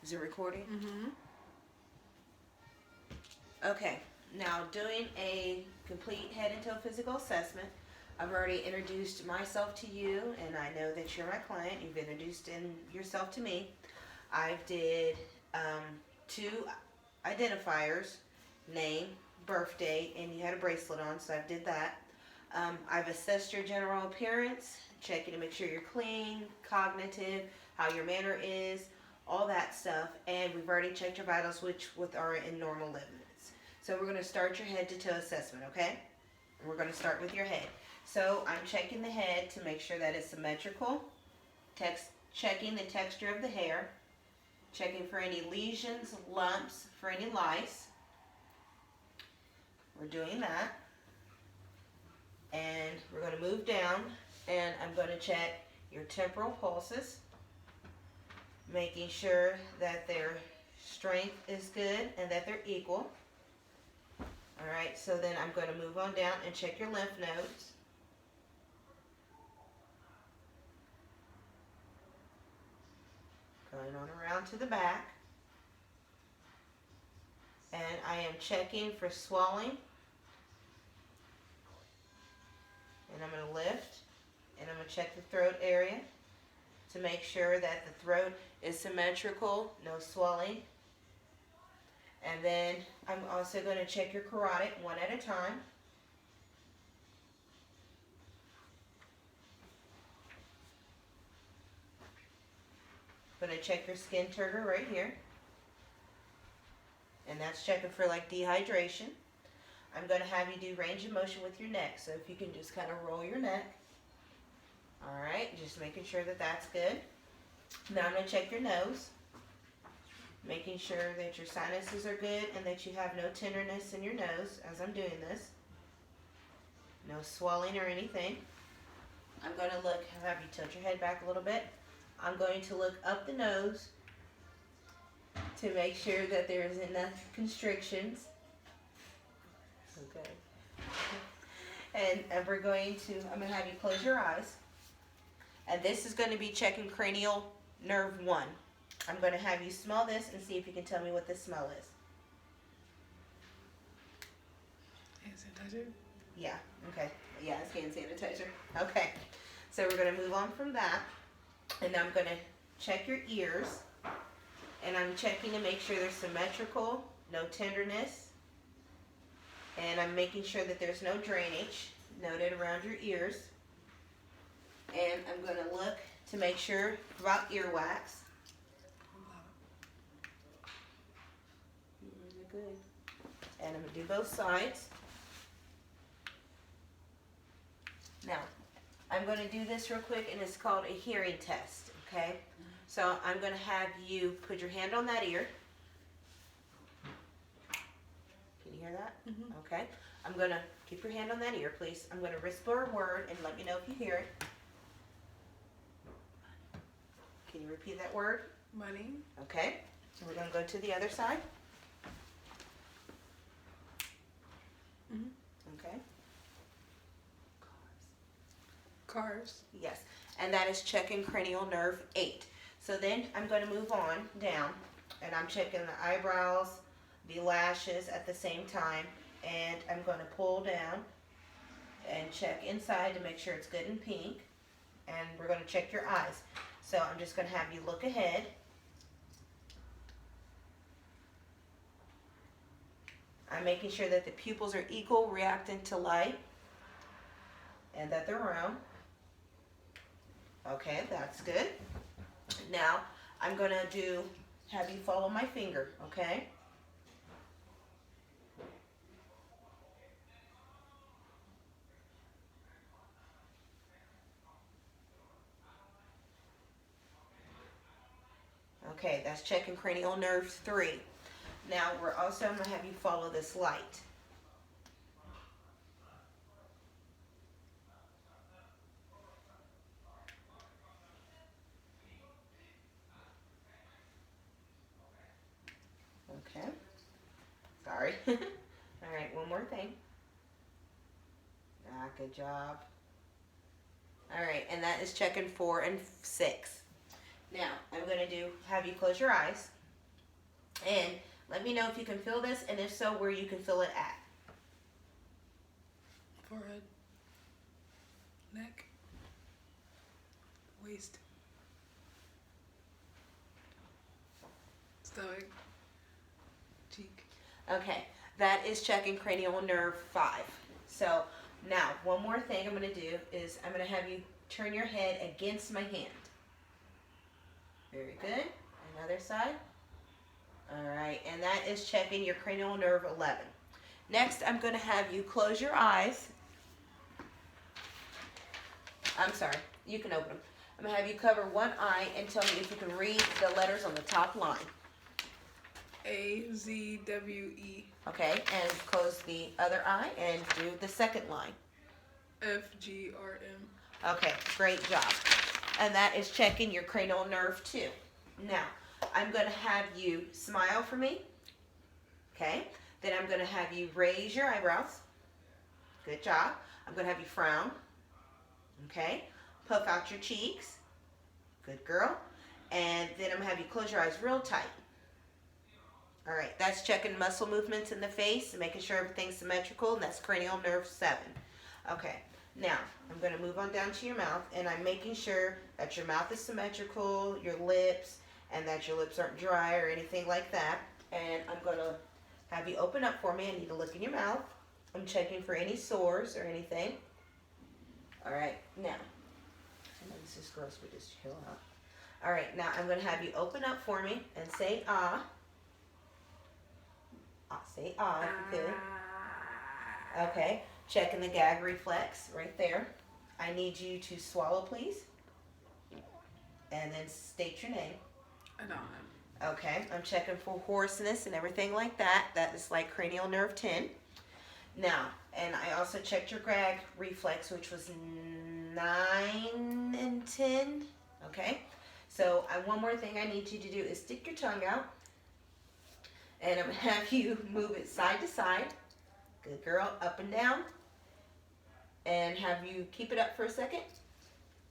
Is it recording? Mm-hmm. Okay, now doing a complete head and toe physical assessment. I've already introduced myself to you, and I know that you're my client. You've introduced yourself to me. I did um, two identifiers, name, birthday, and you had a bracelet on, so I did that. I've assessed your general appearance, checking to make sure you're clean, cognitive, how your manner is, all that stuff, and we've already checked your vitals, which are in normal limits. So we're going to start your head to toe assessment, okay? We're going to start with your head. So I'm checking the head to make sure that it's symmetrical, checking the texture of the hair, checking for any lesions, lumps, for any lice. We're doing that. And we're going to move down, and I'm going to check your temporal pulses, making sure that their strength is good and that they're equal. Alright, so then I'm going to move on down and check your lymph nodes. Going on around to the back. And I am checking for swelling. And I'm going to lift. And I'm going to check the throat area to make sure that the throat is symmetrical, no swelling. And then I'm also going to check your carotid one at a time. I'm going to check your skin turgor right here. And that's checking for like dehydration. I'm going to have you do range of motion with your neck. So if you can just kind of roll your neck. Alright, just making sure that that's good. Now I'm going to check your nose. Making sure that your sinuses are good and that you have no tenderness in your nose as I'm doing this. No swelling or anything. I'm going to have you tilt your head back a little bit. I'm going to look up the nose to make sure that there is enough constrictions. Okay. And I'm going to have you close your eyes. And this is going to be checking cranial nerve 1. I'm going to have you smell this and see if you can tell me what this smell is. Hand sanitizer? Yeah, okay. Yeah, it's hand sanitizer. Okay. So we're going to move on from that. And I'm going to check your ears. And I'm checking to make sure they're symmetrical, no tenderness. And I'm making sure that there's no drainage noted around your ears. And I'm going to look to make sure about earwax. Really good. And I'm going to do both sides. Now, I'm going to do this real quick, and it's called a hearing test, okay? So I'm going to have you put your hand on that ear. Can you hear that? Mm-hmm. Okay. I'm going to keep your hand on that ear, please. I'm going to whisper a word and let me know if you hear it. Can you repeat that word? Money. Okay. So we're going to go to the other side. Mm-hmm. Okay. Cars. Yes. And that is checking cranial nerve 8. So then I'm going to move on down, and I'm checking the eyebrows, the lashes at the same time, and I'm going to pull down and check inside to make sure it's good and pink, and we're going to check your eyes. So I'm just going to have you look ahead. I'm making sure that the pupils are equal, reacting to light, and that they're round. Okay, that's good. Now, I'm going to have you follow my finger, okay? Okay, that's checking cranial nerve 3. Now, we're also going to have you follow this light. Okay. Sorry. All right, one more thing. Ah, good job. All right, and that is checking 4 and 6. Now, I'm going to have you close your eyes. And let me know if you can feel this, and if so, where you can feel it at. Forehead. Neck. Waist. Stomach. Cheek. Okay, that is checking cranial nerve 5. So now, one more thing I'm going to do is I'm going to have you turn your head against my hand. Very good. Another side. All right, and that is checking your cranial nerve 11. Next, I'm going to have you close your eyes. I'm sorry, you can open them. I'm going to have you cover one eye and tell me if you can read the letters on the top line. AZWE. Okay, and close the other eye and do the second line. FGRM. Okay, great job. And that is checking your cranial nerve 2. Now, I'm going to have you smile for me. Okay, then I'm going to have you raise your eyebrows. Good job. I'm going to have you frown. Okay, puff out your cheeks. Good girl. And then I'm going to have you close your eyes real tight. All right, that's checking muscle movements in the face and making sure everything's symmetrical, and that's cranial nerve 7. Okay, now I'm going to move on down to your mouth, and I'm making sure that your mouth is symmetrical, your lips, and that your lips aren't dry or anything like that. And I'm going to have you open up for me. I need to look in your mouth. I'm checking for any sores or anything. All right, now, I know this is gross, but just chill out. All right, now I'm going to have you open up for me and say ah. Say ah if you could. Okay, checking the gag reflex right there. I need you to swallow, please. And then state your name. Anon. Okay, I'm checking for hoarseness and everything like that. That is like cranial nerve 10. Now, and I also checked your gag reflex, which was 9 and 10. Okay, so one more thing I need you to do is stick your tongue out. And I'm going to have you move it side to side. Good girl. Up and down. And have you keep it up for a second.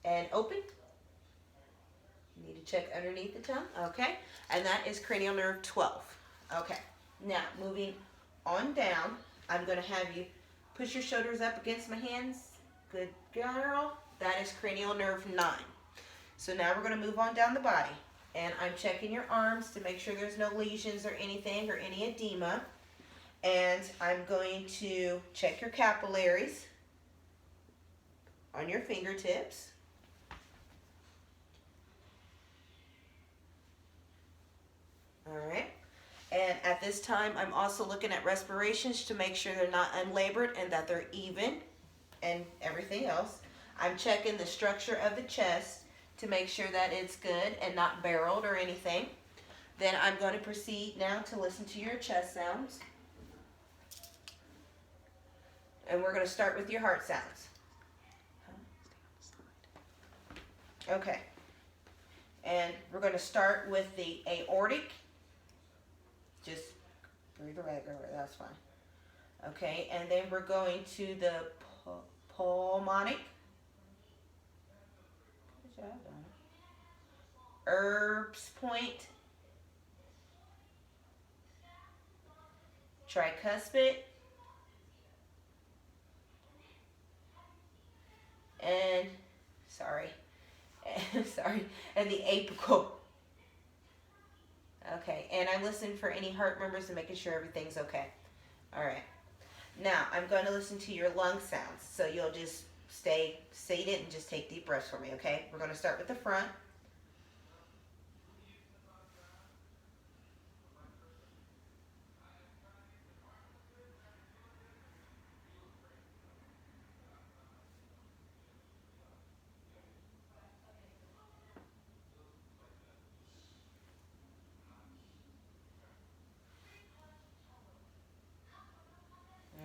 And open. You need to check underneath the tongue. Okay. And that is cranial nerve 12. Okay. Now, moving on down, I'm going to have you push your shoulders up against my hands. Good girl. That is cranial nerve 9. So now we're going to move on down the body. And I'm checking your arms to make sure there's no lesions or anything or any edema. And I'm going to check your capillaries on your fingertips. All right. And at this time, I'm also looking at respirations to make sure they're not unlabored and that they're even and everything else. I'm checking the structure of the chest to make sure that it's good and not barreled or anything. Then I'm going to proceed now to listen to your chest sounds. And we're going to start with your heart sounds. Okay. And we're going to start with the aortic. Just breathe regular, that's fine. Okay, and then we're going to the pulmonic. Good job, Donna. Erb's point. Tricuspid. And, sorry, and the apical. Okay, and I listen for any heart murmurs and making sure everything's okay. All right. Now, I'm going to listen to your lung sounds. So you'll just stay seated and just take deep breaths for me, okay? We're going to start with the front.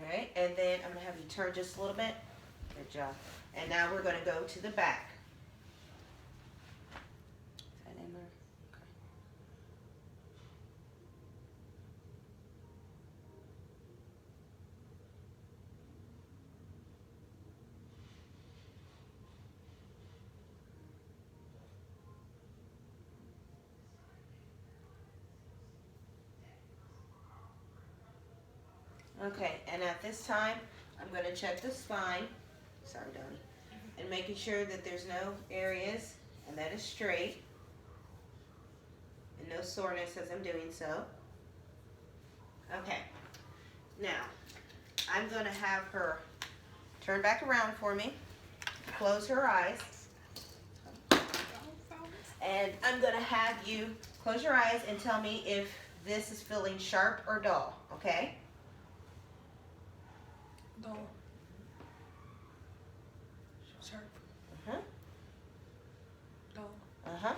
Alright, and then I'm going to have you turn just a little bit. Good job. And now we're going to go to the back. Is that in there? Okay. Okay, and at this time, I'm going to check the spine. Sorry, Donnie. And making sure that there's no areas and that is straight. And no soreness as I'm doing so. Okay. Now, I'm going to have her turn back around for me. Close her eyes. And I'm going to have you close your eyes and tell me if this is feeling sharp or dull, okay? Dull. Sharp. Uh-huh. Dull. Uh-huh.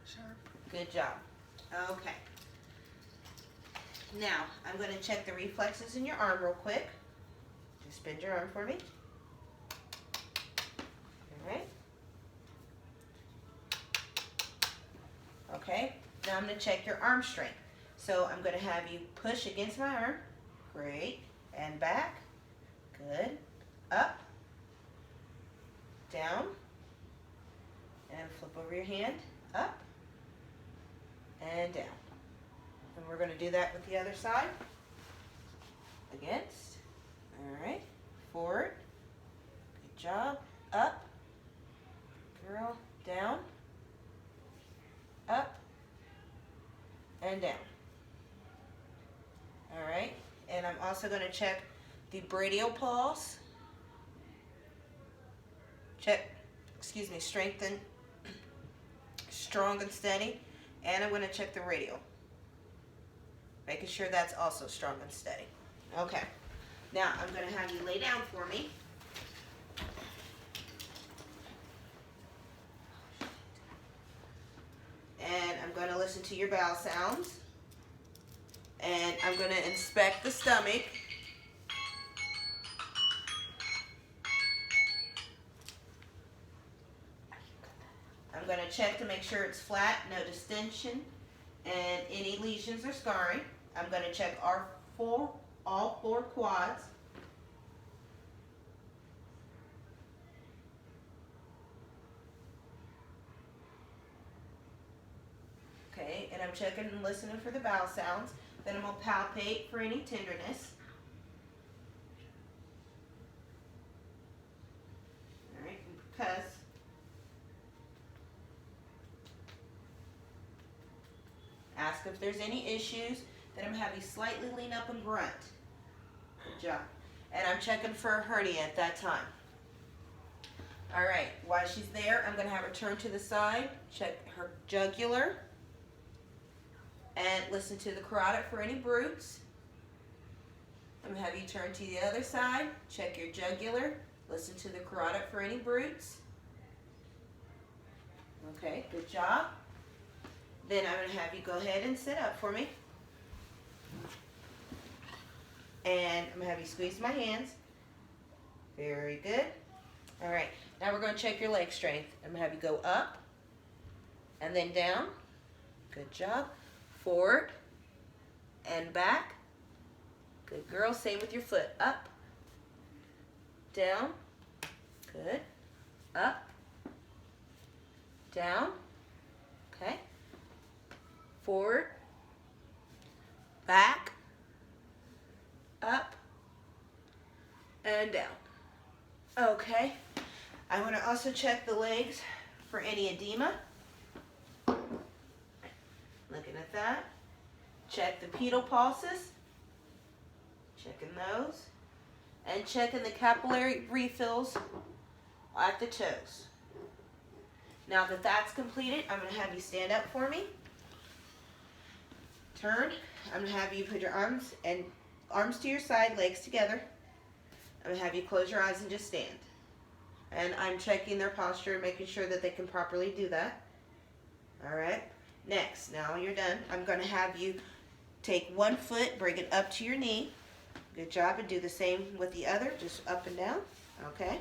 Sharp. Good job. Okay. Now, I'm going to check the reflexes in your arm real quick. Just bend your arm for me. All right. Okay. Now I'm going to check your arm strength. So I'm going to have you push against my arm. Great. And back. Good. Up. Down. And flip over your hand. Up. And down. And we're going to do that with the other side. Against. All right. Forward. Good job. Up. Girl. Down. Up. And down. All right. And I'm also going to check the brachial pulse. Strengthen. Strong and steady. And I'm going to check the radial. Making sure that's also strong and steady. Okay. Now I'm going to have you lay down for me. And I'm going to listen to your bowel sounds. And I'm going to inspect the stomach. I'm going to check to make sure it's flat, no distension, and any lesions or scarring. I'm going to check all four quads. Okay, and I'm checking and listening for the bowel sounds. Then I'm going to palpate for any tenderness. All right, and percuss. Ask if there's any issues. Then I'm going to have you slightly lean up and grunt. Good job. And I'm checking for a hernia at that time. All right, while she's there, I'm going to have her turn to the side, check her jugular, and listen to the carotid for any bruits. I'm going to have you turn to the other side, check your jugular, listen to the carotid for any bruits. Okay, good job. Then I'm going to have you go ahead and sit up for me. And I'm going to have you squeeze my hands. Very good. All right, now we're going to check your leg strength. I'm going to have you go up and then down. Good job. Forward and back. Good girl. Same with your foot. Up, down. Good. Up, down. Okay. Forward, back, up, and down. Okay. I want to also check the legs for any edema. Looking at that. Check the pedal pulses. Checking those. And checking the capillary refills at the toes. Now that that's completed, I'm going to have you stand up for me. Turn. I'm going to have you put your arms to your side, legs together. I'm going to have you close your eyes and just stand. And I'm checking their posture and making sure that they can properly do that. All right. Next, now you're done. I'm going to have you take one foot, bring it up to your knee. Good job. And do the same with the other, just up and down. Okay.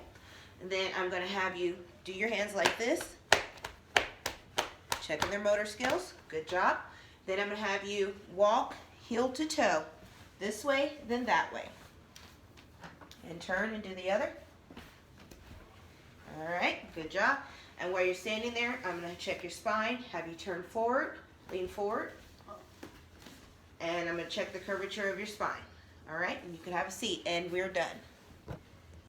And then I'm going to have you do your hands like this. Checking their motor skills. Good job. Then I'm going to have you walk heel to toe. This way, then that way. And turn and do the other. All right, good job. And while you're standing there, I'm going to check your spine, have you turn forward, lean forward, and I'm gonna check the curvature of your spine. All right, and you can have a seat, and we're done.